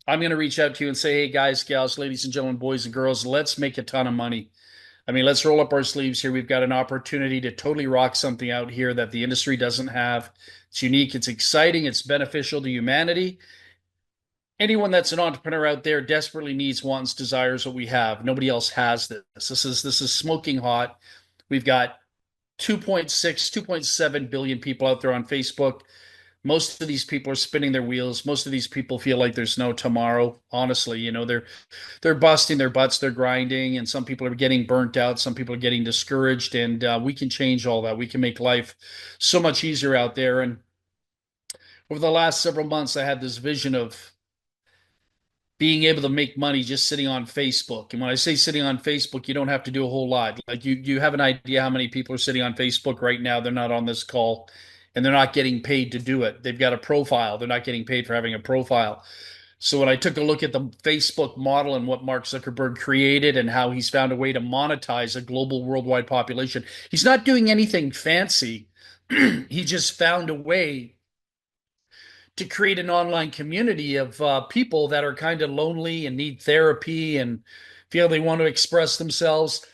I'm going to reach out to you and say, hey, guys, gals, ladies and gentlemen, boys and girls, let's make a ton of money. I mean, let's roll up our sleeves here. We've got an opportunity to totally rock something out here that the industry doesn't have. It's unique, it's exciting, it's beneficial to humanity. Anyone that's an entrepreneur out there desperately needs, wants, desires what we have. Nobody else has this. This is smoking hot. We've got 2.6, 2.7 billion people out there on Facebook. Most of these people are spinning their wheels. Most of these people feel like there's no tomorrow. Honestly, they're busting their butts, they're grinding, and some people are getting burnt out. Some people are getting discouraged, and we can change all that. We can make life so much easier out there. And over the last several months, I had this vision of being able to make money just sitting on Facebook. And when I say sitting on Facebook, you don't have to do a whole lot. Like you have an idea how many people are sitting on Facebook right now. They're not on this call and they're not getting paid to do it. They've got a profile. They're not getting paid for having a profile. So when I took a look at the Facebook model and what Mark Zuckerberg created and how he's found a way to monetize a global worldwide population, he's not doing anything fancy. He just found a way to create an online community of people that are kind of lonely and need therapy and feel they want to express themselves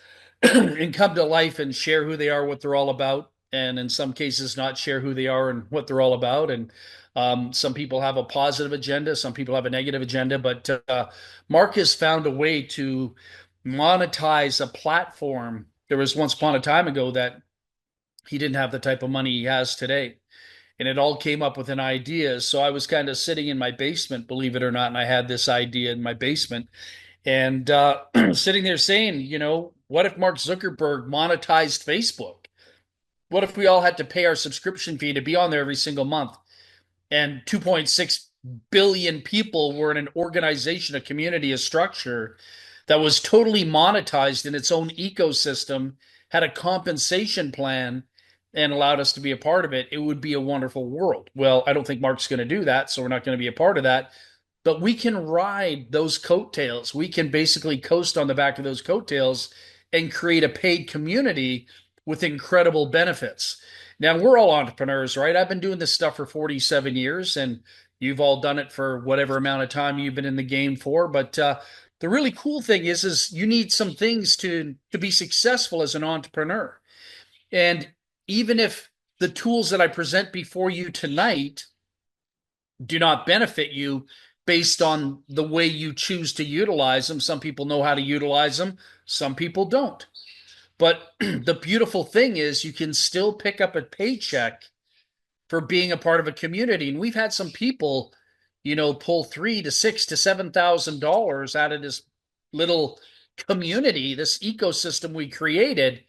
and come to life and share who they are, what they're all about, and in some cases, not share who they are and what they're all about. And some people have a positive agenda, some people have a negative agenda, but Mark has found a way to monetize a platform. There was once upon a time ago that he didn't have the type of money he has today, and it all came up with an idea. So I was kind of sitting in my basement, believe it or not, and I had this idea in my basement, and sitting there saying, what if Mark Zuckerberg monetized Facebook? What if we all had to pay our subscription fee to be on there every single month? And 2.6 billion people were in an organization, a community, a structure that was totally monetized in its own ecosystem, had a compensation plan, and allowed us to be a part of it. It would be a wonderful world. Well, I don't think Mark's going to do that, so we're not going to be a part of that. But we can ride those coattails. We can basically coast on the back of those coattails and create a paid community with incredible benefits. Now, we're all entrepreneurs, right? I've been doing this stuff for 47 years, and you've all done it for whatever amount of time you've been in the game for. But the really cool thing is you need some things to be successful as an entrepreneur. And even if the tools that I present before you tonight do not benefit you based on the way you choose to utilize them, some people know how to utilize them, some people don't. But the beautiful thing is you can still pick up a paycheck for being a part of a community. And we've had some people, pull three to six to $7,000 out of this little community, this ecosystem we created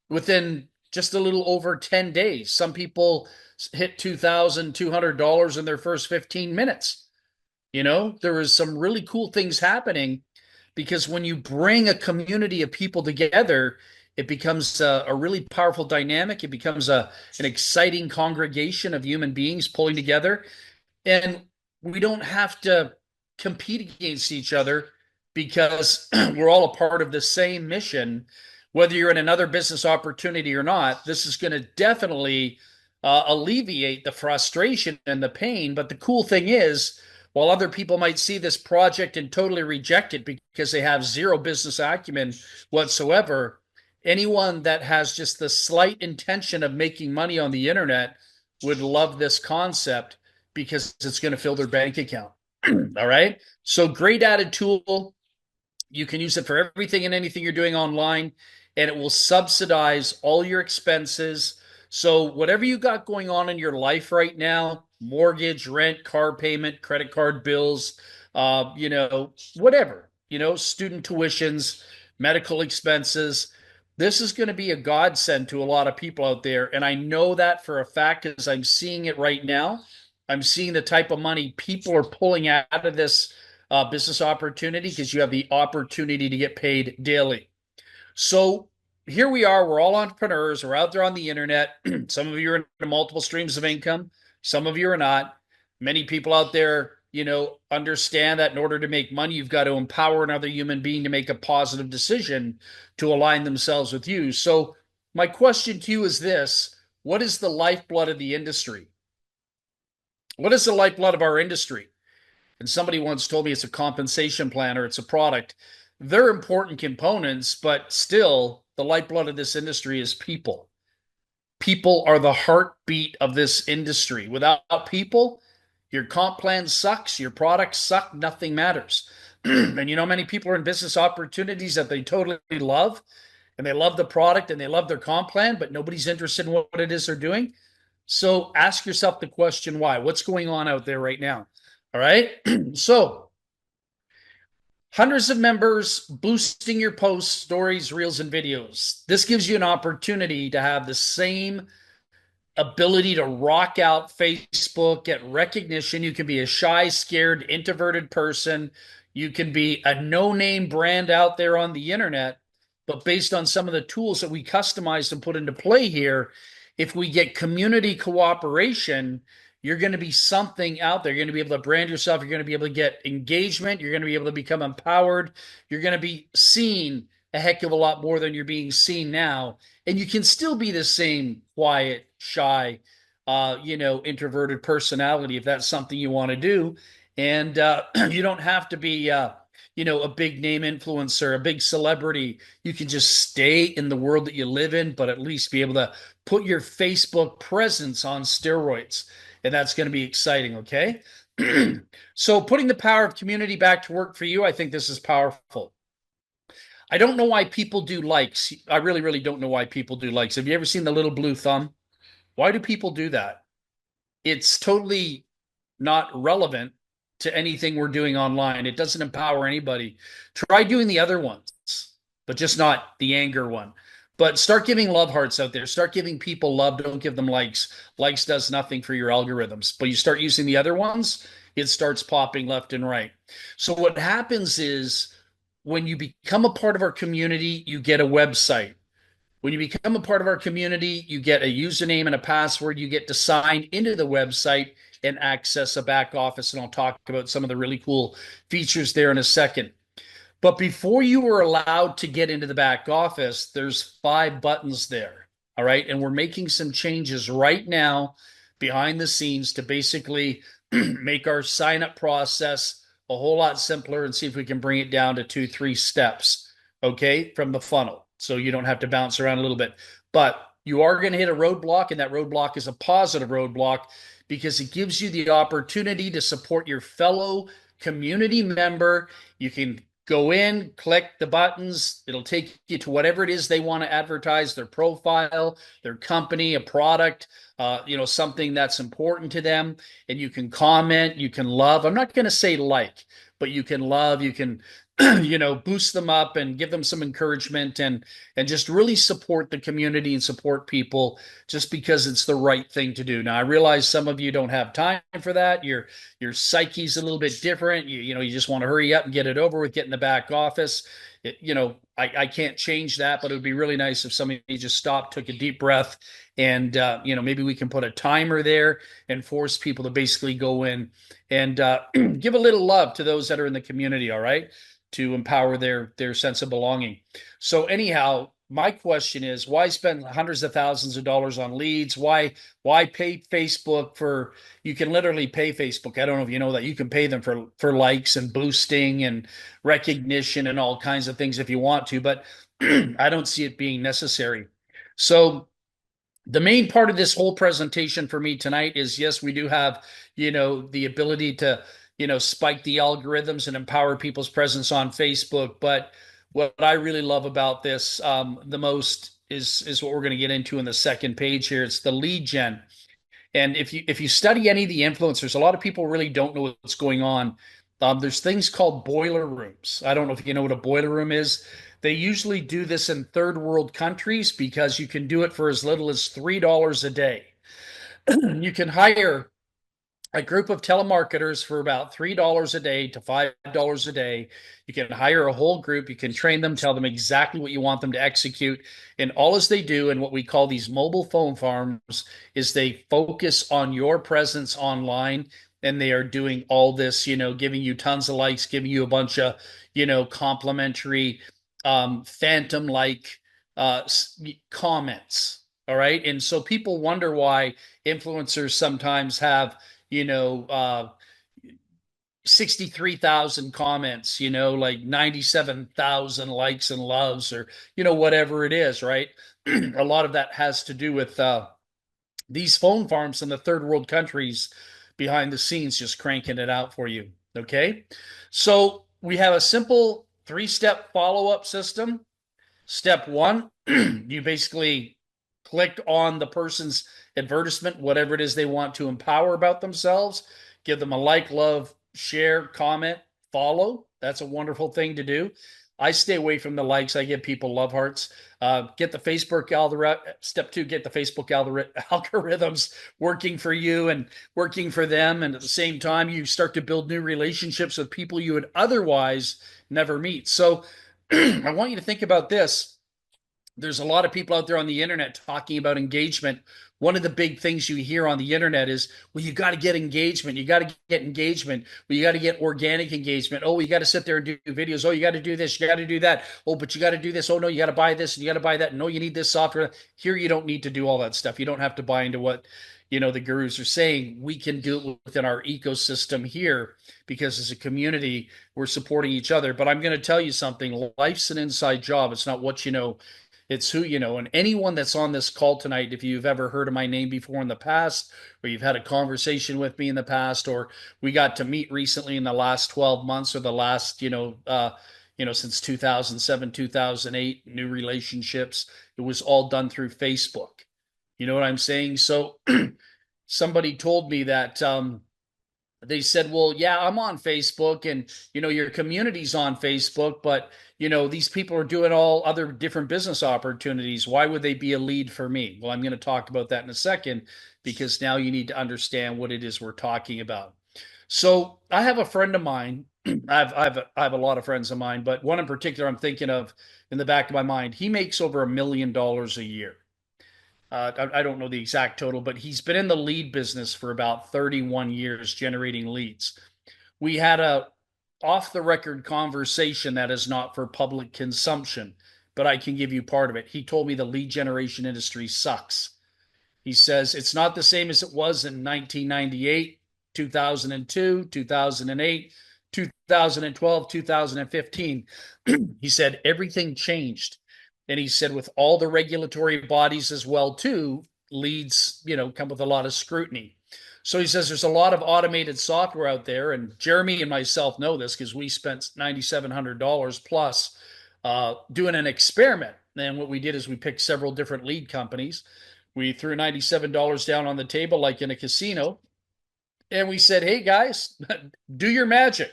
within just a little over 10 days. Some people hit $2,200 in their first 15 minutes. There was some really cool things happening because when you bring a community of people together, it becomes a really powerful dynamic. It becomes an exciting congregation of human beings pulling together. And we don't have to compete against each other because we're all a part of the same mission. Whether you're in another business opportunity or not, this is going to definitely alleviate the frustration and the pain. But the cool thing is, while other people might see this project and totally reject it because they have zero business acumen whatsoever, anyone that has just the slight intention of making money on the internet would love this concept because it's going to fill their bank account. All right. So great added tool. You can use it for everything and anything you're doing online, and it will subsidize all your expenses. So whatever you got going on in your life right now, mortgage, rent, car payment, credit card bills, whatever, student tuitions, medical expenses, this is going to be a godsend to a lot of people out there. And I know that for a fact because I'm seeing it right now. I'm seeing the type of money people are pulling out of this business opportunity because you have the opportunity to get paid daily. So here we are. We're all entrepreneurs. We're out there on the internet. Some of you are in multiple streams of income. Some of you are not. Many people out there, understand that in order to make money, you've got to empower another human being to make a positive decision to align themselves with you. So my question to you is this: what is the lifeblood of the industry? What is the lifeblood of our industry? And somebody once told me it's a compensation plan or it's a product. They're important components, but still, the lifeblood of this industry is people. People are the heartbeat of this industry. Without people, your comp plan sucks, your products suck, nothing matters. And you know, many people are in business opportunities that they totally love, and they love the product and they love their comp plan, but nobody's interested in what it is they're doing. So ask yourself the question why? What's going on out there right now? All right. So, hundreds of members boosting your posts, stories, reels, and videos. This gives you an opportunity to have the same ability to rock out Facebook, get recognition. You can be a shy, scared, introverted person. You can be a no-name brand out there on the internet. But based on some of the tools that we customized and put into play here, if we get community cooperation, you're going to be something out there. You're going to be able to brand yourself. You're going to be able to get engagement. You're going to be able to become empowered. You're going to be seen a heck of a lot more than you're being seen now. And you can still be the same quiet, shy, introverted personality if that's something you want to do. And you don't have to be, a big name influencer, a big celebrity. You can just stay in the world that you live in, but at least be able to put your Facebook presence on steroids. And that's going to be exciting, okay? So, putting the power of community back to work for you, I think this is powerful. I don't know why people do likes. I really, really don't know why people do likes. Have you ever seen the little blue thumb? Why do people do that? It's totally not relevant to anything we're doing online. It doesn't empower anybody. Try doing the other ones, but just not the anger one. But start giving love hearts out there. Start giving people love. Don't give them likes. Likes does nothing for your algorithms. But you start using the other ones, it starts popping left and right. So what happens is when you become a part of our community, you get a website. When you become a part of our community, you get a username and a password. You get to sign into the website and access a back office. And I'll talk about some of the really cool features there in a second. But before you were allowed to get into the back office, there's 5 buttons there. All right. And we're making some changes right now behind the scenes to basically make our sign up process a whole lot simpler and see if we can bring it down to 2, 3 steps. Okay. From the funnel. So you don't have to bounce around a little bit. But you are going to hit a roadblock, and that roadblock is a positive roadblock because it gives you the opportunity to support your fellow community member. You can go in, click the buttons. It'll take you to whatever it is they want to advertise, their profile, their company, a product, something that's important to them. And you can comment, you can love. I'm not going to say like, but you can love, you can boost them up and give them some encouragement and just really support the community and support people just because it's the right thing to do. Now I realize some of you don't have time for that. Your psyche's a little bit different. You just want to hurry up and get it over with, get in the back office. I can't change that, but it would be really nice if somebody just stopped, took a deep breath, and maybe we can put a timer there and force people to basically go in and give a little love to those that are in the community. All right, to empower their sense of belonging. So anyhow, my question is, why spend hundreds of thousands of dollars on leads? Why pay Facebook for? You can literally pay Facebook. I don't know if you know that you can pay them for likes and boosting and recognition and all kinds of things if you want to, but I don't see it being necessary. So the main part of this whole presentation for me tonight is, yes, we do have, the ability to, spike the algorithms and empower people's presence on Facebook. But what I really love about this the most is what we're going to get into in the second page here. It's the lead gen. And if you study any of the influencers, a lot of people really don't know what's going on. There's things called boiler rooms. I don't know if you know what a boiler room is. They usually do this in third world countries because you can do it for as little as $3 a day. You can hire a group of telemarketers for about $3 a day to $5 a day. You can hire a whole group. You can train them, tell them exactly what you want them to execute. And all as they do in what we call these mobile phone farms is they focus on your presence online. And they are doing all this, giving you tons of likes, giving you a bunch of, complimentary, phantom like comments. All right. And so people wonder why influencers sometimes have you know, 63,000 comments, like 97,000 likes and loves, or, whatever it is, right? A lot of that has to do with these phone farms in the third world countries behind the scenes just cranking it out for you. Okay. So we have a simple 3-step follow up system. Step one, you basically click on the person's advertisement, whatever it is they want to empower about themselves, give them a like, love, share, comment, follow. That's a wonderful thing to do. I stay away from the likes. I give people love hearts. Get the Facebook algorithm. Step two, get the Facebook algorithms working for you and working for them. And at the same time, you start to build new relationships with people you would otherwise never meet. So I want you to think about this. There's a lot of people out there on the internet talking about engagement. One of the big things you hear on the internet is, well, you got to get engagement. You got to get engagement. Well, you got to get organic engagement. Oh, you got to sit there and do videos. Oh, you got to do this. You got to do that. Oh, but you got to do this. Oh, no, you got to buy this and you got to buy that. No, you need this software. Here, you don't need to do all that stuff. You don't have to buy into what, the gurus are saying. We can do it within our ecosystem here because as a community, we're supporting each other. But I'm going to tell you something. Life's an inside job. It's not what you know, it's who you know. And anyone that's on this call tonight, if you've ever heard of my name before in the past, or you've had a conversation with me in the past, or we got to meet recently in the last 12 months or the last, since 2007, 2008, new relationships, it was all done through Facebook. You know what I'm saying? So somebody told me that they said, well, yeah, I'm on Facebook and, your community's on Facebook, but, these people are doing all other different business opportunities. Why would they be a lead for me? Well, I'm going to talk about that in a second because now you need to understand what it is we're talking about. So I have a friend of mine. I have a lot of friends of mine, but one in particular I'm thinking of in the back of my mind. He makes over $1 million a year. I don't know the exact total, but he's been in the lead business for about 31 years generating leads. We had a off the record conversation that is not for public consumption, but I can give you part of it. He told me the lead generation industry sucks. He says it's not the same as it was in 1998, 2002, 2008, 2012, 2015. He said everything changed. And he said with all the regulatory bodies as well too, leads, come with a lot of scrutiny. So he says there's a lot of automated software out there, and Jeremy and myself know this because we spent $9,700 plus doing an experiment. And what we did is we picked several different lead companies. We threw $97 down on the table like in a casino, and we said, hey guys, do your magic.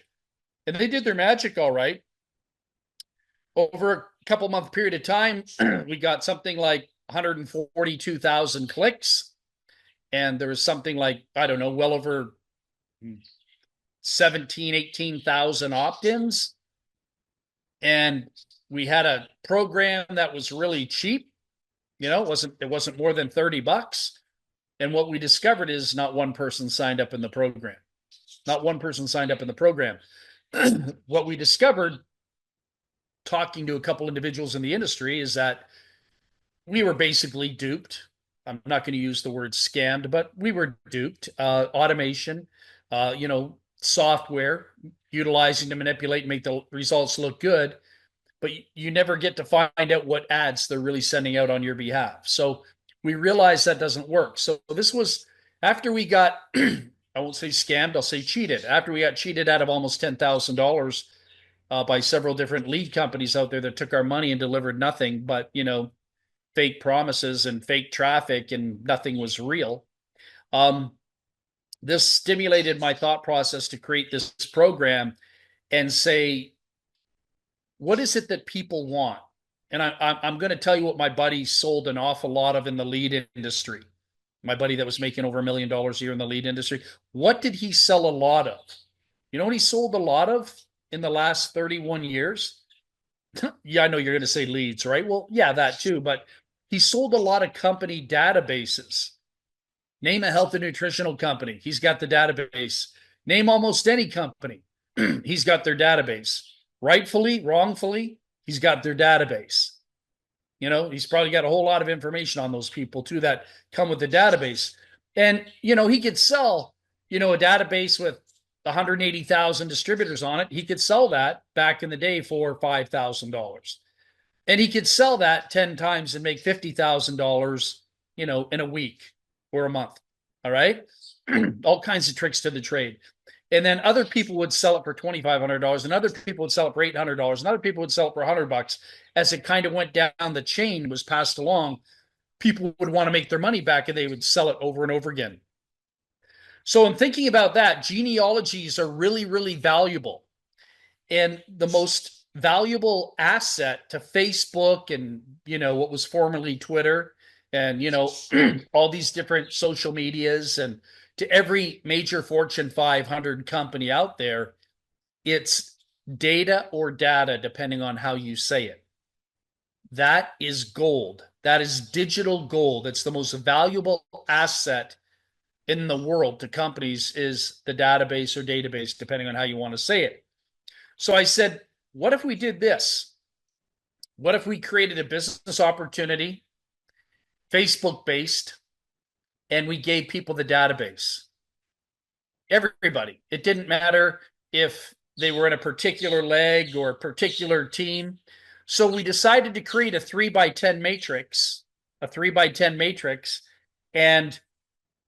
And they did their magic all right. Over a couple month period of time, we got something like 142,000 clicks. And there was something like, I don't know, well over 17, 18,000 opt-ins. And we had a program that was really cheap. It wasn't more than $30. And what we discovered is not one person signed up in the program. Not one person signed up in the program. What we discovered talking to a couple individuals in the industry is that we were basically duped. I'm not going to use the word scammed, but we were duped. Automation, software utilizing to manipulate and make the results look good, but you never get to find out what ads they're really sending out on your behalf. So we realized that doesn't work. So this was after we got, I won't say scammed, I'll say cheated. After we got cheated out of almost $10,000 by several different lead companies out there that took our money and delivered nothing but, fake promises and fake traffic, and nothing was real. This stimulated my thought process to create this program and say, what is it that people want? And I'm going to tell you what my buddy sold an awful lot of in the lead industry. My buddy that was making over $1 million a year in the lead industry. What did he sell a lot of? You know what he sold a lot of in the last 31 years? Yeah, I know you're going to say leads, right? Well, yeah, that too. But he sold a lot of company databases. Name a health and nutritional company. He's got the database. Name almost any company. He's got their database. Rightfully, wrongfully, he's got their database. He's probably got a whole lot of information on those people too that come with the database. And, he could sell, a database with 1,000 180,000 distributors on it. He could sell that back in the day for $5,000. And he could sell that 10 times and make $50,000, in a week or a month. All right. All kinds of tricks to the trade. And then other people would sell it for $2,500, and other people would sell it for $800, and other people would sell it for $100. As it kind of went down the chain, was passed along, people would want to make their money back, and they would sell it over and over again. So in thinking about that, genealogies are really, really valuable. And the most valuable asset to Facebook and, what was formerly Twitter and, all these different social medias and to every major Fortune 500 company out there, it's data or data, depending on how you say it. That is gold. That is digital gold. It's the most valuable asset in the world to companies, is the database or database, depending on how you want to say it. So I said, what if we did this? What if we created a business opportunity, Facebook based, and we gave people the database? Everybody. It didn't matter if they were in a particular leg or a particular team. So we decided to create a 3x10 matrix, and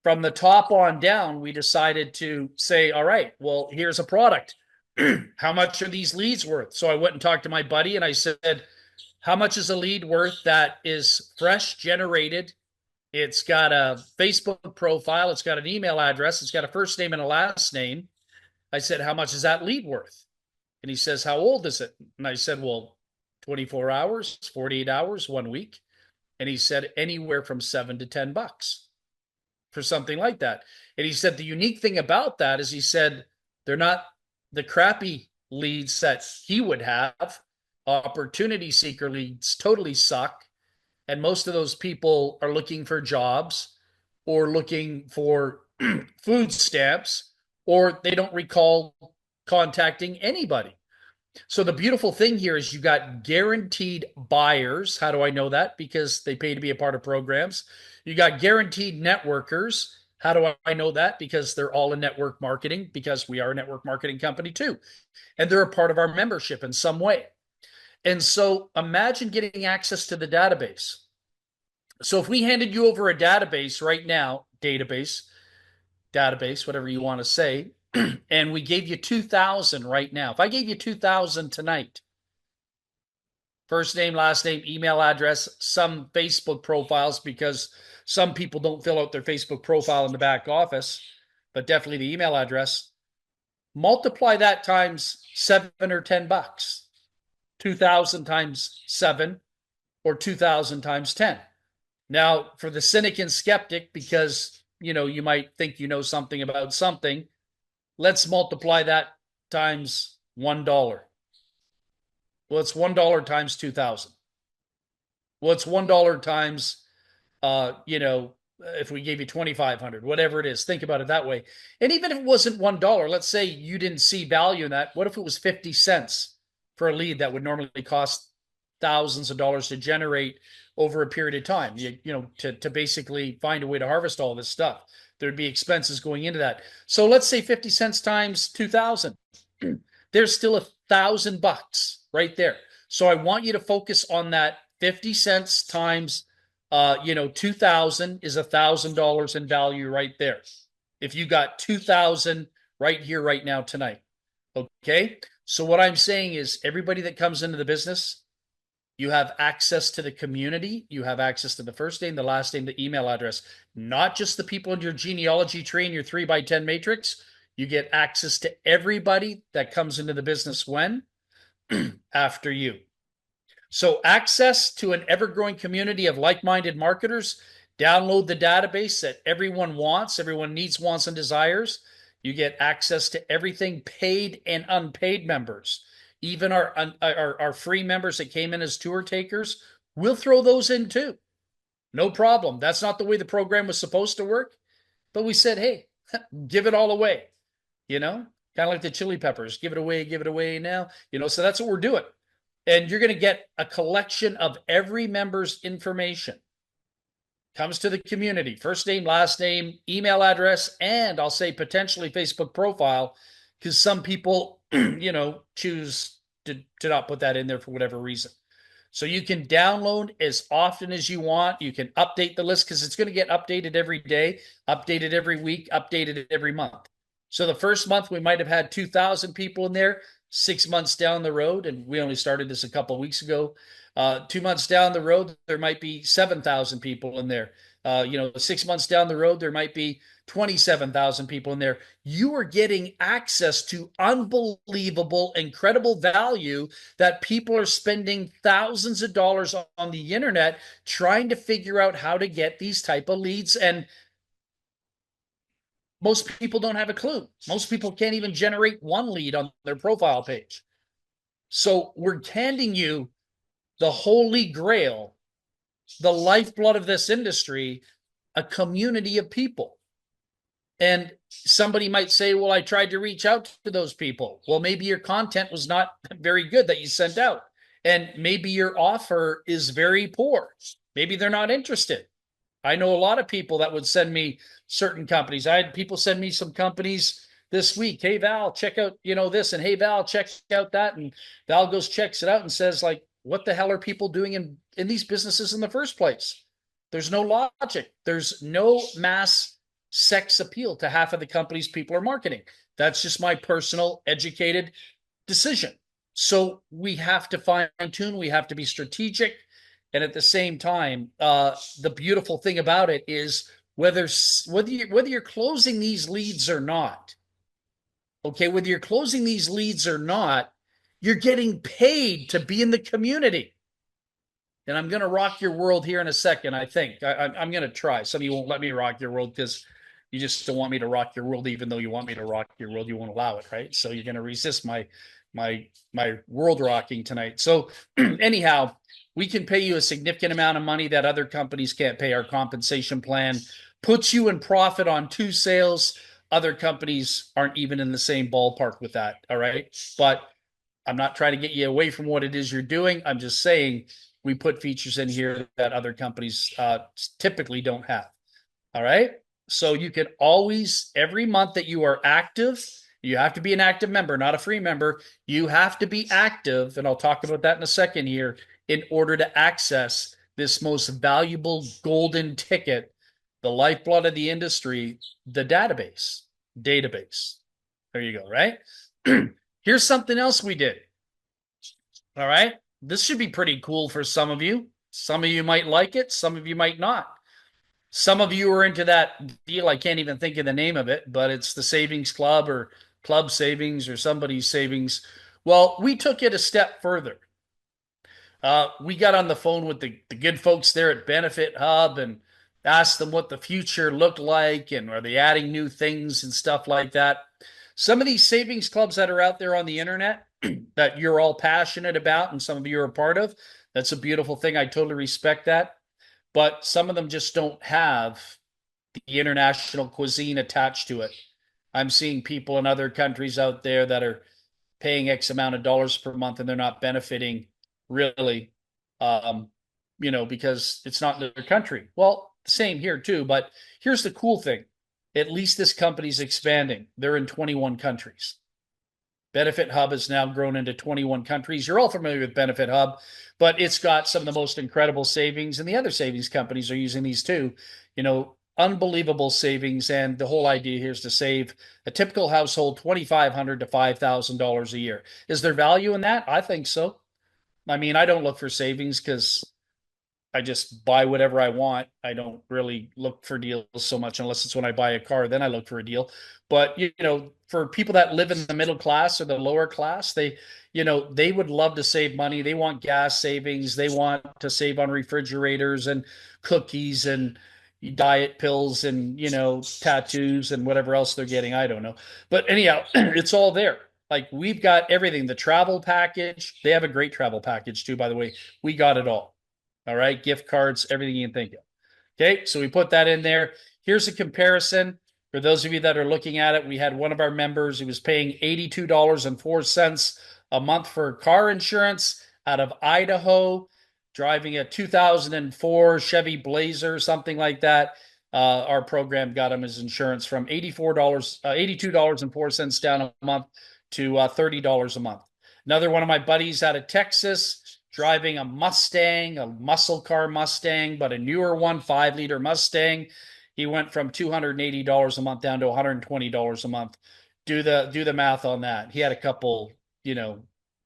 from the top on down, we decided to say, all right, well, here's a product. How much are these leads worth? So I went and talked to my buddy and I said, how much is a lead worth that is fresh generated? It's got a Facebook profile. It's got an email address. It's got a first name and a last name. I said, how much is that lead worth? And he says, how old is it? And I said, well, 24 hours, 48 hours, 1 week. And he said, anywhere from $7 to $10 for something like that. And he said, the unique thing about that is, he said, they're not the crappy leads that he would have. Opportunity seeker leads totally suck. And most of those people are looking for jobs or looking for food stamps, or they don't recall contacting anybody. So the beautiful thing here is you got guaranteed buyers. How do I know that? Because they pay to be a part of programs. You got guaranteed networkers. How do I know that? Because they're all in network marketing, because we are a network marketing company too. And they're a part of our membership in some way. And so imagine getting access to the database. So if we handed you over a database right now, database, whatever you want to say, and we gave you 2,000 right now. If I gave you 2,000 tonight, first name, last name, email address, some Facebook profiles, because some people don't fill out their Facebook profile in the back office, but definitely the email address. Multiply that times $7 or $10. 2,000 times 7 or 2,000 times 10. Now, for the cynic and skeptic, because you might think you know something about something, let's multiply that times $1. Well, it's $1 times 2,000. Well, it's $1 times, if we gave you 2,500, whatever it is, think about it that way. And even if it wasn't $1, let's say you didn't see value in that. What if it was 50 cents for a lead that would normally cost thousands of dollars to generate over a period of time, to basically find a way to harvest all this stuff? There'd be expenses going into that. So let's say 50 cents times 2,000. There's still $1,000 right there. So I want you to focus on that. 50 cents times 2,000 is $1,000 in value right there. If you got 2,000 right here, right now, tonight. Okay. So what I'm saying is, everybody that comes into the business, you have access to the community. You have access to the first name, the last name, the email address, not just the people in your genealogy tree and your 3x10 matrix. You get access to everybody that comes into the business when? After you. So access to an ever-growing community of like-minded marketers. Download the database that everyone wants, everyone needs, wants, and desires. You get access to everything, paid and unpaid members. Even our free members that came in as tour takers, we'll throw those in too. No problem. That's not the way the program was supposed to work. But we said, hey, give it all away. Kind of like the chili peppers. Give it away now. So that's what we're doing. And you're going to get a collection of every member's information. Comes to the community, first name, last name, email address, and I'll say potentially Facebook profile. because some people, choose to not put that in there for whatever reason. So you can download as often as you want. You can update the list because it's going to get updated every day, updated every week, updated every month. So the first month we might have had 2,000 people in there. 6 months down the road, and we only started this a couple of weeks ago. 2 months down the road, there might be 7,000 people in there. 6 months down the road, there might be 27,000 people in there. You are getting access to unbelievable, incredible value that people are spending thousands of dollars on the internet trying to figure out how to get these type of leads. And most people don't have a clue. Most people can't even generate one lead on their profile page. So we're handing you the holy grail, the lifeblood of this industry, a community of people. And somebody might say, well, I tried to reach out to those people. Well, maybe your content was not very good that you sent out. And maybe your offer is very poor. Maybe they're not interested. I know a lot of people that would send me certain companies. I had people send me some companies this week. Hey, Val, check out, this. And hey, Val, check out that. And Val goes, checks it out and says, like, what the hell are people doing in these businesses in the first place? There's no logic. There's no mass sex appeal to half of the companies people are marketing. That's just my personal educated decision. So we have to fine tune. We have to be strategic. And at the same time, the beautiful thing about it is whether you're closing these leads or not, okay, whether you're closing these leads or not, you're getting paid to be in the community. And I'm going to rock your world here in a second, I think. I'm going to try. Some of you won't let me rock your world because you just don't want me to rock your world, even though you want me to rock your world. You won't allow it, right? So you're going to resist my world rocking tonight. So anyhow, we can pay you a significant amount of money that other companies can't pay. Our compensation plan puts you in profit on 2 sales. Other companies aren't even in the same ballpark with that. All right. But I'm not trying to get you away from what it is you're doing. I'm just saying we put features in here that other companies typically don't have. All right. So you can always, every month that you are active, you have to be an active member, not a free member. You have to be active, and I'll talk about that in a second here, in order to access this most valuable golden ticket, the lifeblood of the industry, the database. There you go, right? Here's something else we did. All right. This should be pretty cool for some of you. Some of you might like it. Some of you might not. Some of you are into that deal. I can't even think of the name of it, but it's the Savings Club or Club Savings or somebody's savings. Well, we took it a step further. We got on the phone with the good folks there at Benefit Hub and asked them what the future looked like and are they adding new things and stuff like that. Some of these savings clubs that are out there on the internet that you're all passionate about and some of you are a part of, that's a beautiful thing. I totally respect that. But some of them just don't have the international cuisine attached to it. I'm seeing people in other countries out there that are paying X amount of dollars per month and they're not benefiting really, because it's not in their country. Well, same here too. But here's the cool thing. At least this company's expanding. They're in 21 countries. Benefit Hub has now grown into 21 countries. You're all familiar with Benefit Hub, but it's got some of the most incredible savings, and the other savings companies are using these too. Unbelievable savings, and the whole idea here is to save a typical household $2,500 to $5,000 a year. Is there value in that? I think so. I mean, I don't look for savings because I just buy whatever I want. I don't really look for deals so much unless it's when I buy a car, then I look for a deal. But, for people that live in the middle class or the lower class, they would love to save money. They want gas savings. They want to save on refrigerators and cookies and diet pills and, tattoos and whatever else they're getting. I don't know. But anyhow, it's all there. Like we've got everything, the travel package. They have a great travel package too, by the way. We got it all. All right. Gift cards, everything you can think of. Okay. So we put that in there. Here's a comparison. For those of you that are looking at it, we had one of our members who was paying $82.04 a month for car insurance out of Idaho, driving a 2004 Chevy Blazer, something like that. Our program got him his insurance from $82.04 down a month to $30 a month. Another one of my buddies out of Texas driving a Mustang, a muscle car Mustang, but a newer one, 5-liter Mustang. He went from $280 a month down to $120 a month. Do the math on that. He had a couple,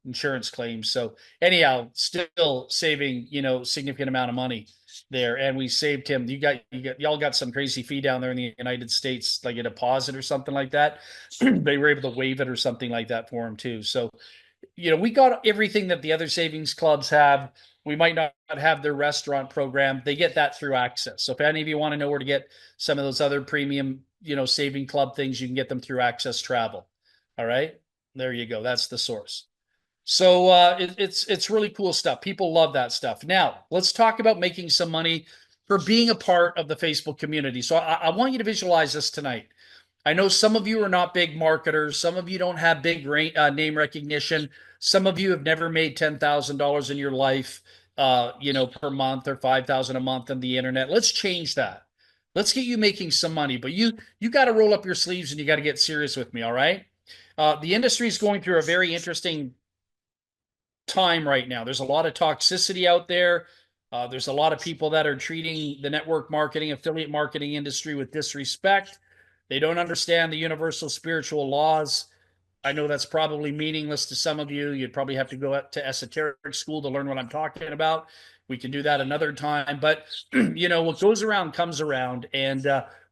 insurance claims. So anyhow, still saving, significant amount of money there. And we saved him. Y'all got some crazy fee down there in the United States, like a deposit or something like that. They were able to waive it or something like that for him too. So, we got everything that the other savings clubs have. We might not have their restaurant program. They get that through Access. So if any of you want to know where to get some of those other premium, saving club things, you can get them through Access Travel. All right. There you go. That's the source. So it's really cool stuff. People love that stuff. Now, let's talk about making some money for being a part of the Facebook community. So I want you to visualize this tonight. I know some of you are not big marketers. Some of you don't have big name recognition. Some of you have never made $10,000 in your life, per month, or $5,000 a month on the internet. Let's change that. Let's get you making some money. But you got to roll up your sleeves and you got to get serious with me. All right. The industry is going through a very interesting time right now. There's a lot of toxicity out there. There's a lot of people that are treating the network marketing, affiliate marketing industry with disrespect. They don't understand the universal spiritual laws. I know that's probably meaningless to some of you. You'd probably have to go to esoteric school to learn what I'm talking about. We can do that another time. But, what goes around comes around. And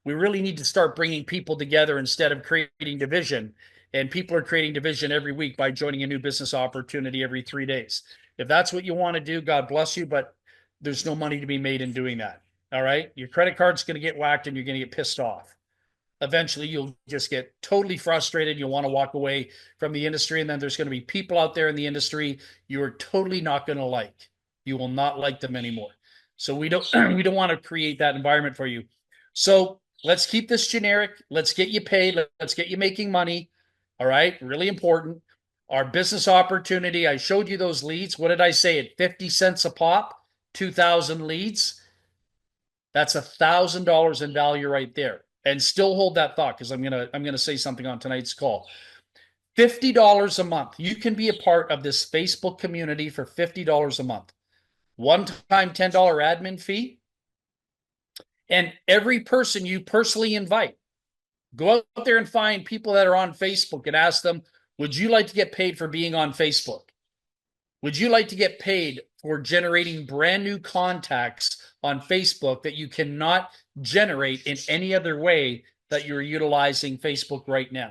we really need to start bringing people together instead of creating division. And people are creating division every week by joining a new business opportunity every 3 days. If that's what you want to do, God bless you. But there's no money to be made in doing that. All right. Your credit card's going to get whacked and you're going to get pissed off. Eventually, you'll just get totally frustrated. You'll want to walk away from the industry. And then there's going to be people out there in the industry you are totally not going to like. You will not like them anymore. So we don't want to create that environment for you. So let's keep this generic. Let's get you paid. Let's get you making money. All right. Really important. Our business opportunity. I showed you those leads. What did I say? At 50 cents a pop, 2,000 leads. That's $1,000 in value right there. And still hold that thought, because I'm gonna say something on tonight's call. $50 a month. You can be a part of this Facebook community for $50 a month. One-time $10 admin fee. And every person you personally invite, go out there and find people that are on Facebook and ask them, would you like to get paid for being on Facebook? Would you like to get paid for generating brand new contacts on Facebook that you cannot generate in any other way that you're utilizing Facebook right now?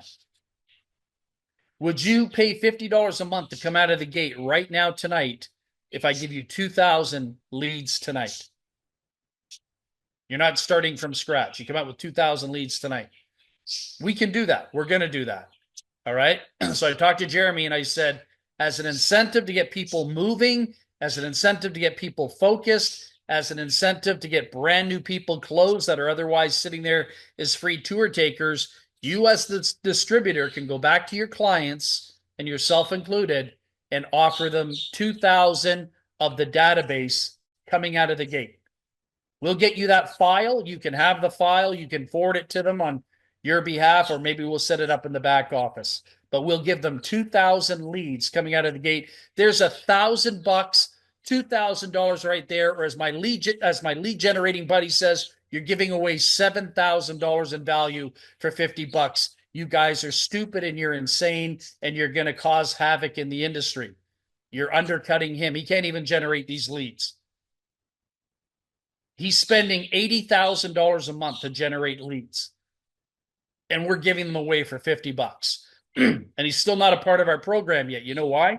Would you pay $50 a month to come out of the gate right now tonight if I give you 2,000 leads tonight? You're not starting from scratch. You come out with 2,000 leads tonight. We can do that. We're going to do that. All right. So I talked to Jeremy and I said, as an incentive to get people moving, as an incentive to get people focused, as an incentive to get brand new people closed that are otherwise sitting there as free tour takers, you as the distributor can go back to your clients, and yourself included, and offer them 2,000 of the database coming out of the gate. We'll get you that file. You can have the file. You can forward it to them on your behalf, or maybe we'll set it up in the back office. But we'll give them 2,000 leads coming out of the gate. There's $1,000, $2,000 right there. Or as my lead generating buddy says, you're giving away $7,000 in value for $50. You guys are stupid and you're insane, and you're going to cause havoc in the industry. You're undercutting him. He can't even generate these leads. He's spending $80,000 a month to generate leads, and we're giving them away for $50. And he's still not a part of our program yet. You know why?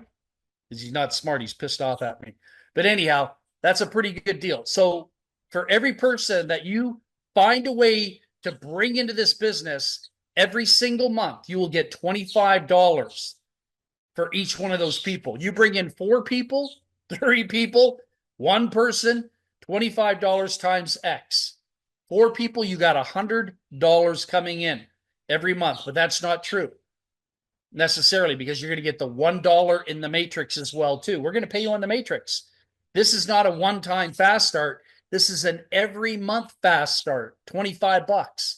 Because he's not smart. He's pissed off at me. But anyhow, that's a pretty good deal. So for every person that you find a way to bring into this business every single month, you will get $25 for each one of those people. You bring in 4 people, 3 people, 1 person, $25 times X. 4 people, you got $100 coming in every month. But that's not true necessarily, because you're going to get the $1 in the matrix as well too. We're going to pay you on the matrix. This is not a one-time fast start. This is an every month fast start, $25.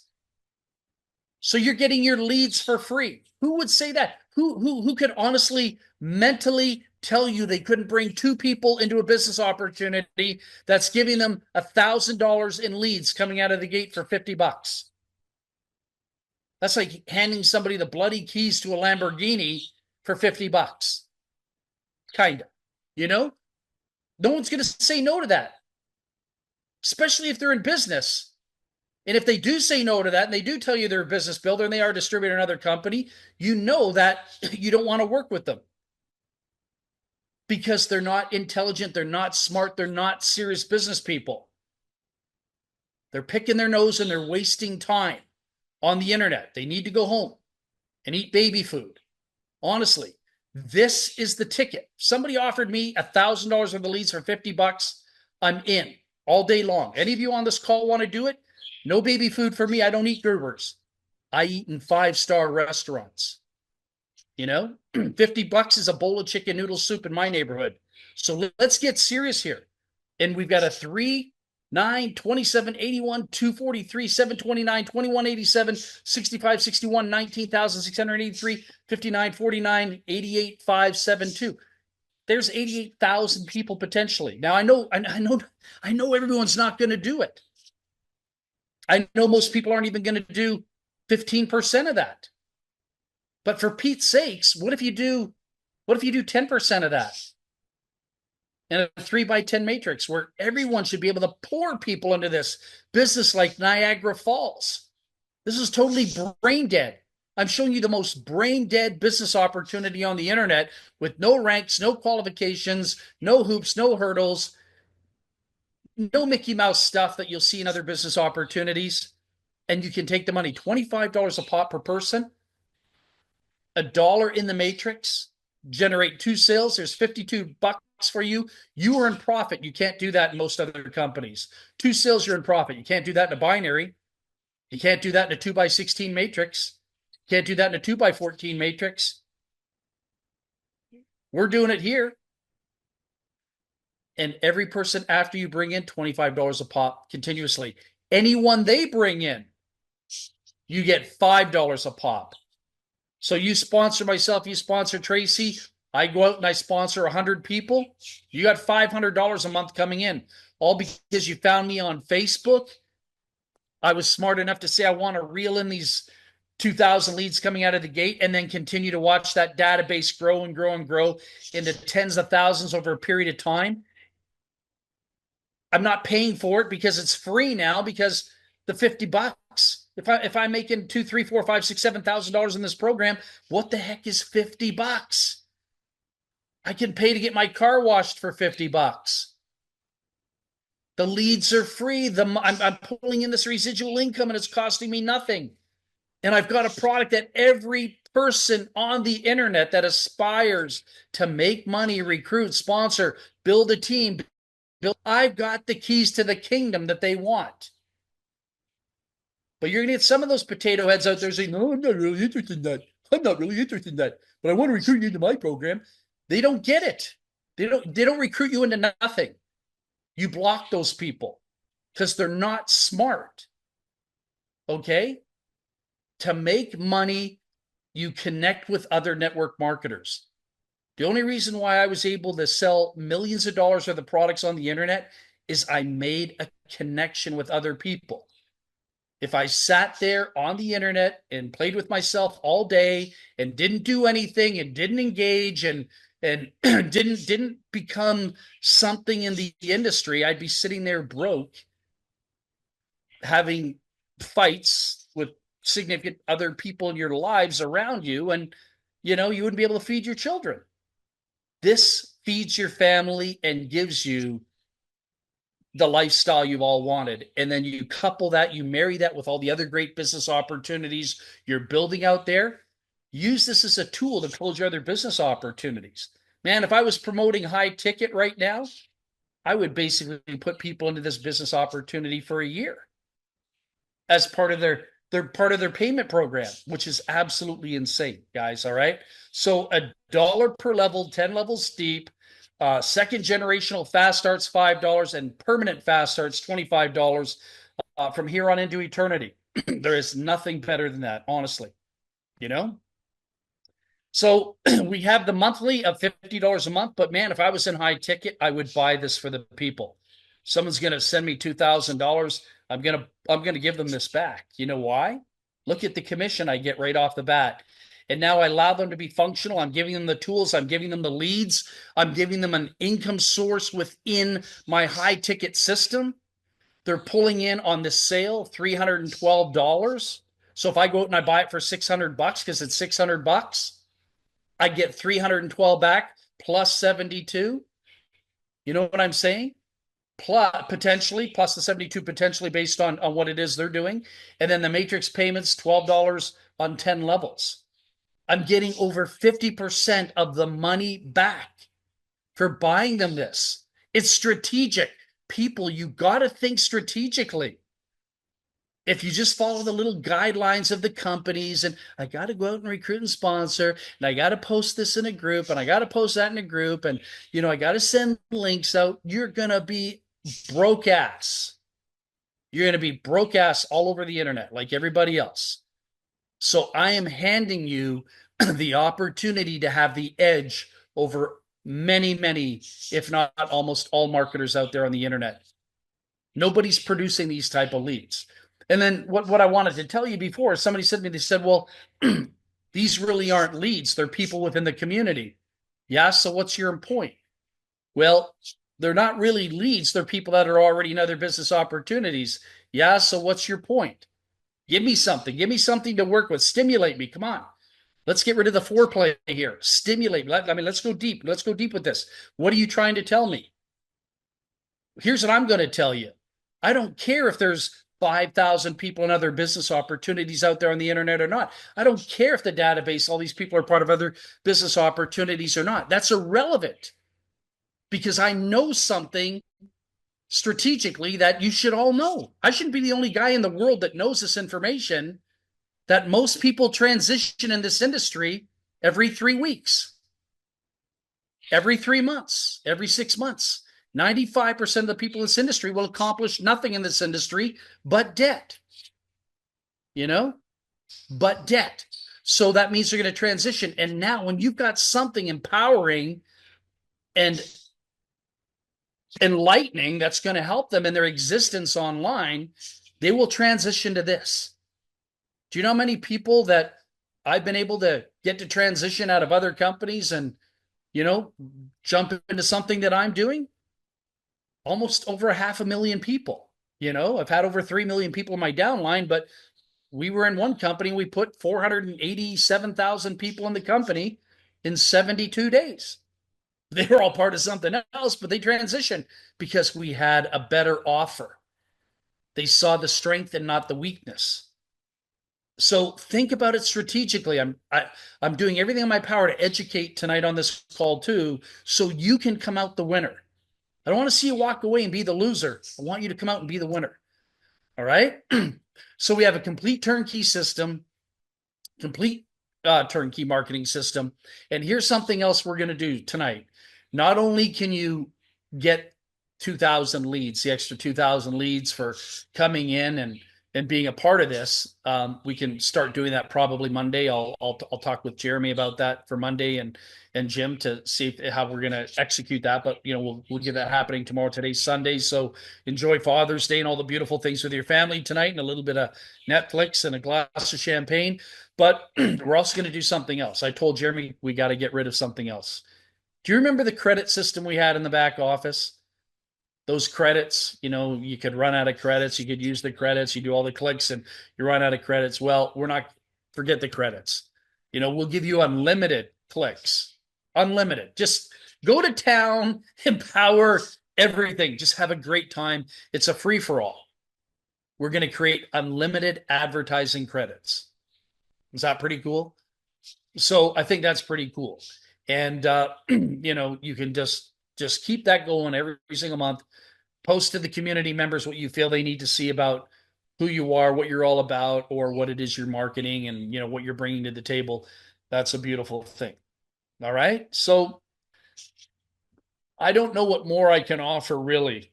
So you're getting your leads for free. Who would say that? Who could honestly mentally tell you they couldn't bring two people into a business opportunity that's giving them $1,000 in leads coming out of the gate for $50? That's like handing somebody the bloody keys to a Lamborghini for $50. Kind of. You know? No one's going to say no to that, especially if they're in business. And if they do say no to that and they do tell you they're a business builder and they are a distributor in another company, you know that you don't want to work with them because they're not intelligent, they're not smart, they're not serious business people. They're picking their nose and they're wasting time on the internet. They need to go home and eat baby food. Honestly, this is the ticket. Somebody offered me $1,000 worth of leads for $50. I'm in all day long. Any of you on this call want to do it? No baby food for me. I don't eat Gerbers. I eat in 5-star restaurants. You know, $50 is a bowl of chicken noodle soup in my neighborhood. So let's get serious here. And we've got a 3, 9, 27, 81, 243, 729, 2187, 65, 61, 19,683, 59, 49, 88, 572. There's 88,000 people potentially. Now I know everyone's not going to do it. I know most people aren't even going to do 15% of that. But for Pete's sakes, what if you do 10% of that? In a 3x10 matrix where everyone should be able to pour people into this business like Niagara Falls. This is totally brain dead. I'm showing you the most brain dead business opportunity on the internet with no ranks, no qualifications, no hoops, no hurdles, no Mickey Mouse stuff that you'll see in other business opportunities. And you can take the money, $25 a pop per person, $1 in the matrix, generate 2 sales. There's $52 for you. You are in profit. You can't do that in most other companies. 2 sales, you're in profit. You can't do that in a binary. You can't do that in a 2x16 matrix. You can't do that in a 2x14 matrix. We're doing it here. And every person after you bring in, $25 a pop continuously. Anyone they bring in, you get $5 a pop. So you sponsor myself, you sponsor Tracy. I go out and I sponsor 100 people. You got $500 a month coming in, all because you found me on Facebook. I was smart enough to say I want to reel in these 2,000 leads coming out of the gate and then continue to watch that database grow and grow and grow into tens of thousands over a period of time. I'm not paying for it because it's free now because the $50. If I'm making $2,000, $3,000, $4,000, $5,000, $6,000, $7,000 in this program, what the heck is $50? I can pay to get my car washed for $50. The leads are free. I'm pulling in this residual income and it's costing me nothing. And I've got a product that every person on the internet that aspires to make money, recruit, sponsor, build a team, I've got the keys to the kingdom that they want. But you're going to get some of those potato heads out there saying, no, I'm not really interested in that. I'm not really interested in that. But I want to recruit you into my program. They don't get it. They don't recruit you into nothing. You block those people because they're not smart. Okay? To make money, you connect with other network marketers. The only reason why I was able to sell millions of dollars worth of products on the internet is I made a connection with other people. If I sat there on the internet and played with myself all day and didn't do anything and didn't engage and didn't become something in the industry, I'd be sitting there broke, having fights with significant other people in your lives around you, and you wouldn't be able to feed your children. This feeds your family and gives you the lifestyle you've all wanted. And then you couple that, you marry that with all the other great business opportunities you're building out there. Use this as a tool to close your other business opportunities. Man, if I was promoting high ticket right now, I would basically put people into this business opportunity for a year as part of their payment program, which is absolutely insane, guys. All right. So $1 per level, 10 levels deep, Second generational fast starts $5, and permanent fast starts $25 from here on into eternity. There is nothing better than that, honestly. You know? So we have the monthly of $50 a month, but man, if I was in high ticket, I would buy this for the people. Someone's going to send me $2,000. I'm going to give them this back. You know why? Look at the commission I get right off the bat. And now I allow them to be functional. I'm giving them the tools. I'm giving them the leads. I'm giving them an income source within my high ticket system. They're pulling in on this sale $312. So if I go out and I buy it for $600 because it's $600, I get 312 back plus 72. You know what I'm saying? Plus potentially plus the 72 potentially based on what it is they're doing. And then the matrix payments, $12 on 10 levels. I'm getting over 50% of the money back for buying them this. It's strategic. People, you got to think strategically. If you just follow the little guidelines of the companies and I got to go out and recruit and sponsor and I got to post this in a group and I got to post that in a group and, I got to send links out, you're going to be broke ass. You're going to be broke ass all over the internet like everybody else. So I am handing you the opportunity to have the edge over many, many, if not almost all marketers out there on the internet. Nobody's producing these type of leads. And then what I wanted to tell you before, somebody said to me, they said, well, these really aren't leads. They're people within the community. Yeah, so what's your point? Well, they're not really leads. They're people that are already in other business opportunities. Yeah, so what's your point? Give me something. Give me something to work with. Stimulate me. Come on. Let's get rid of the foreplay here. Stimulate. Let's go deep. Let's go deep with this. What are you trying to tell me? Here's what I'm going to tell you. I don't care if there's 5,000 people and other business opportunities out there on the internet or not. I don't care if the database, all these people are part of other business opportunities or not. That's irrelevant because I know something strategically that you should all know. I shouldn't be the only guy in the world that knows this information, that most people transition in this industry every 3 weeks, every 3 months, every 6 months. 95% of the people in this industry will accomplish nothing in this industry but debt. But debt. So that means they're going to transition. And now when you've got something empowering and enlightening that's going to help them in their existence online, they will transition to this. Do you know how many people that I've been able to get to transition out of other companies and, jump into something that I'm doing? Almost over 500,000 people. I've had over 3 million people in my downline, but we were in one company. We put 487,000 people in the company in 72 days. They were all part of something else, but they transitioned because we had a better offer. They saw the strength and not the weakness. So think about it strategically. I'm doing everything in my power to educate tonight on this call too, so you can come out the winner. I don't want to see you walk away and be the loser. I want you to come out and be the winner. All right? So we have a complete turnkey system, complete turnkey marketing system. And here's something else we're going to do tonight. Not only can you get 2,000 leads, the extra 2,000 leads for coming in and being a part of this. We can start doing that probably Monday. I'll talk with Jeremy about that for Monday and Jim to see how we're going to execute that. But we'll get that happening tomorrow. Today's Sunday, so enjoy Father's Day and all the beautiful things with your family tonight, and a little bit of Netflix and a glass of champagne. But we're also going to do something else. I told Jeremy we got to get rid of something else. Do you remember the credit system we had in the back office? Those credits, you could run out of credits. You could use the credits. You do all the clicks and you run out of credits. Well, forget the credits. We'll give you unlimited clicks. Unlimited. Just go to town, empower everything. Just have a great time. It's a free-for-all. We're going to create unlimited advertising credits. Is that pretty cool? So I think that's pretty cool. And, you can just keep that going every single month. Post to the community members what you feel they need to see about who you are, what you're all about, or what it is you're marketing and, what you're bringing to the table. That's a beautiful thing. All right. So I don't know what more I can offer really.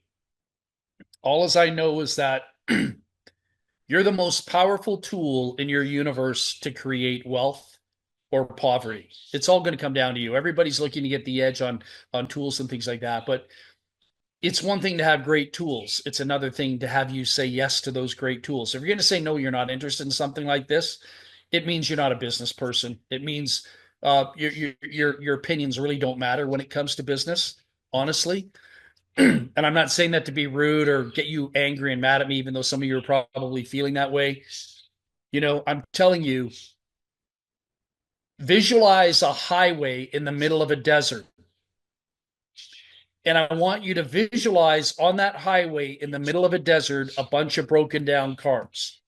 All as I know is that you're the most powerful tool in your universe to create wealth or poverty. It's all going to come down to you. Everybody's looking to get the edge on tools and things like that, but it's one thing to have great tools. It's another thing to have you say yes to those great tools. If you're going to say no, you're not interested in something like this, it means you're not a business person. It means your opinions really don't matter when it comes to business, honestly. And I'm not saying that to be rude or get you angry and mad at me, even though some of you are probably feeling that way. I'm telling you, visualize a highway in the middle of a desert. And I want you to visualize on that highway in the middle of a desert a bunch of broken down cars.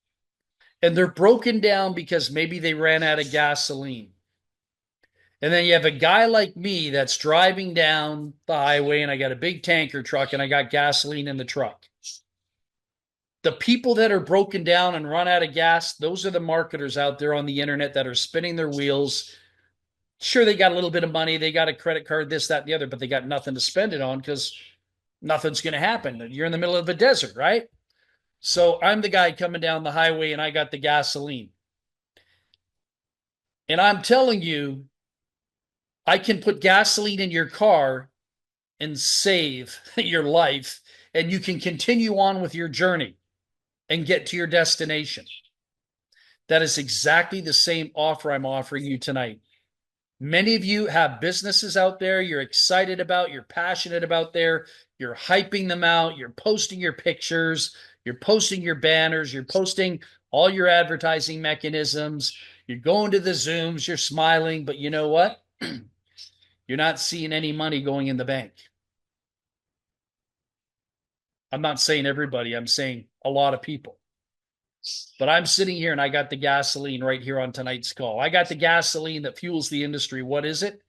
And they're broken down because maybe they ran out of gasoline. And then you have a guy like me that's driving down the highway, and I got a big tanker truck and I got gasoline in the truck. The people that are broken down and run out of gas, those are the marketers out there on the internet that are spinning their wheels. Sure, they got a little bit of money, they got a credit card, this, that, and the other, but they got nothing to spend it on because nothing's going to happen. You're in the middle of a desert, right? So I'm the guy coming down the highway and I got the gasoline. And I'm telling you, I can put gasoline in your car and save your life, and you can continue on with your journey and get to your destination. That is exactly the same offer I'm offering you tonight. Many of you have businesses out there you're excited about, you're passionate about there, you're hyping them out, you're posting your pictures, you're posting your banners, you're posting all your advertising mechanisms, you're going to the Zooms, you're smiling, but you know what? You're not seeing any money going in the bank. I'm not saying everybody, I'm saying a lot of people. But I'm sitting here and I got the gasoline right here on tonight's call. I got the gasoline that fuels the industry. What is it?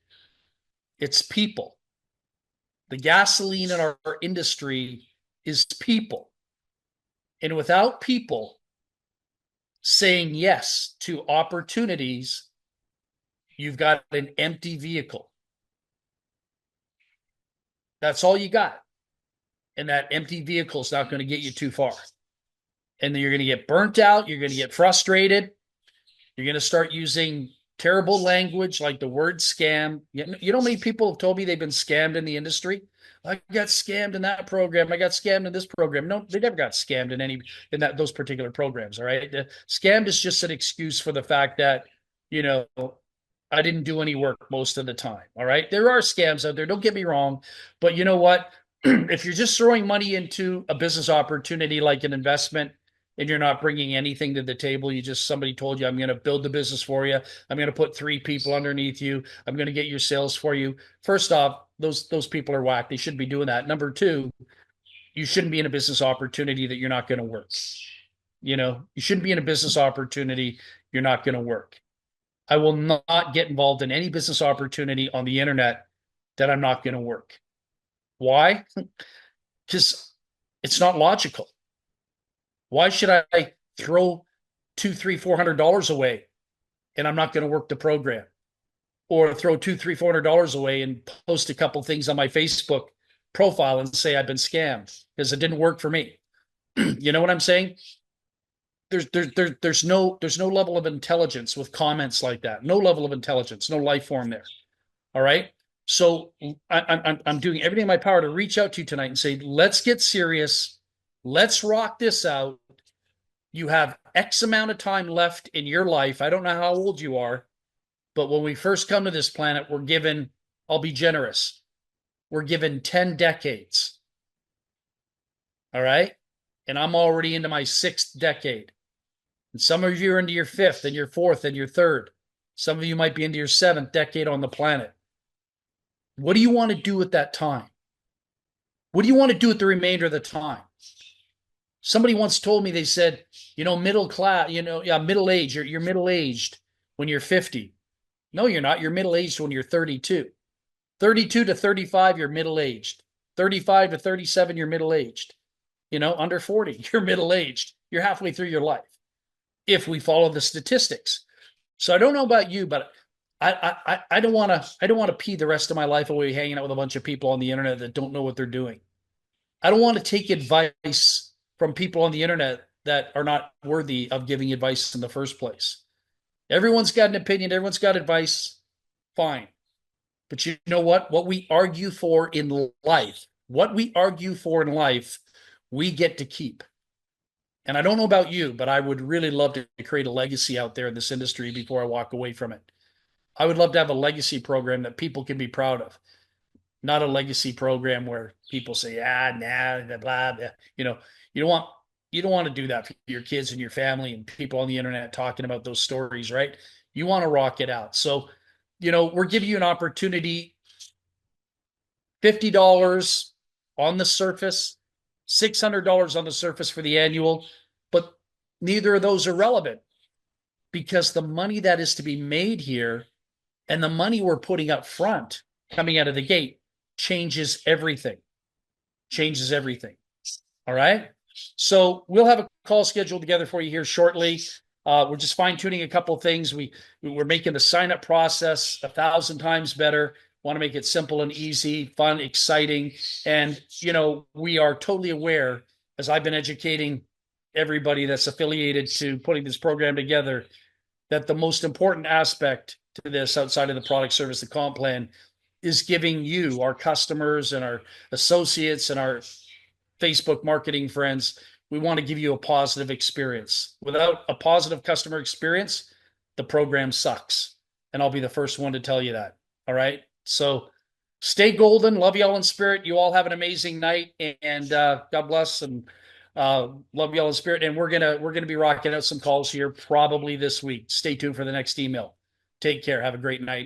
It's people. The gasoline in our industry is people. And without people saying yes to opportunities, you've got an empty vehicle. That's all you got. And that empty vehicle is not going to get you too far. And then you're going to get burnt out. You're going to get frustrated. You're going to start using terrible language like the word scam. You know how many people have told me they've been scammed in the industry? I got scammed in that program. I got scammed in this program. No, they never got scammed in those particular programs. All right. Scammed is just an excuse for the fact that, you know, I didn't do any work most of the time. All right. There are scams out there. Don't get me wrong. But you know what? If you're just throwing money into a business opportunity like an investment, and you're not bringing anything to the table, somebody told you, I'm going to build the business for you. I'm going to put 3 people underneath you. I'm going to get your sales for you. First off, those people are whack. They shouldn't be doing that. Number 2, you shouldn't be in a business opportunity that you're not going to work. You shouldn't be in a business opportunity you're not going to work. I will not get involved in any business opportunity on the internet that I'm not going to work. Why? Because it's not logical. Why should I throw $200, $300, $400 away and I'm not going to work the program? Or throw $200, $300, $400 away and post a couple things on my Facebook profile and say I've been scammed because it didn't work for me. You know what I'm saying? There's no level of intelligence with comments like that. No level of intelligence, no life form there. All right. So I'm doing everything in my power to reach out to you tonight and say, let's get serious. Let's rock this out. You have X amount of time left in your life. I don't know how old you are, but when we first come to this planet, we're given, I'll be generous, we're given 10 decades. All right. And I'm already into my 6th decade. And some of you are into your 5th and your 4th and your 3rd. Some of you might be into your 7th decade on the planet. What do you want to do with that time? What do you want to do with the remainder of the time? Somebody once told me, they said, middle class, middle age, you're middle-aged when you're 50. No, you're not. You're middle-aged when you're 32. 32 to 35, you're middle-aged. 35 to 37, you're middle-aged. Under 40, you're middle-aged. You're halfway through your life if we follow the statistics. So I don't know about you, but I don't want to pee the rest of my life away hanging out with a bunch of people on the internet that don't know what they're doing. I don't want to take advice from people on the internet that are not worthy of giving advice in the first place. Everyone's got an opinion, everyone's got advice. Fine. But you know what? What we argue for in life, what we argue for in life, we get to keep. And I don't know about you, but I would really love to create a legacy out there in this industry before I walk away from it. I would love to have a legacy program that people can be proud of, not a legacy program where people say, ah, nah, blah, blah, blah. You know, you don't want you don't want to do that for your kids and your family and people on the internet talking about those stories, right? You want to rock it out. So, we're giving you an opportunity, $50 on the surface, $600 on the surface for the annual, but neither of those are relevant because the money that is to be made here and the money we're putting up front coming out of the gate changes everything. Changes everything. All right. So we'll have a call scheduled together for you here shortly. We're just fine tuning a couple of things. We're making the sign up process 1,000 times better. Want to make it simple and easy, fun, exciting. And, we are totally aware, as I've been educating everybody that's affiliated to putting this program together, that the most important aspect to this outside of the product, service, the comp plan is giving you, our customers and our associates and our Facebook marketing friends, we want to give you a positive experience. Without a positive customer experience, the program sucks. And I'll be the first one to tell you that. All right. So stay golden. Love you all in spirit. You all have an amazing night, and God bless, and love you all in spirit. And we're gonna be rocking out some calls here probably this week. Stay tuned for the next email. Take care. Have a great night.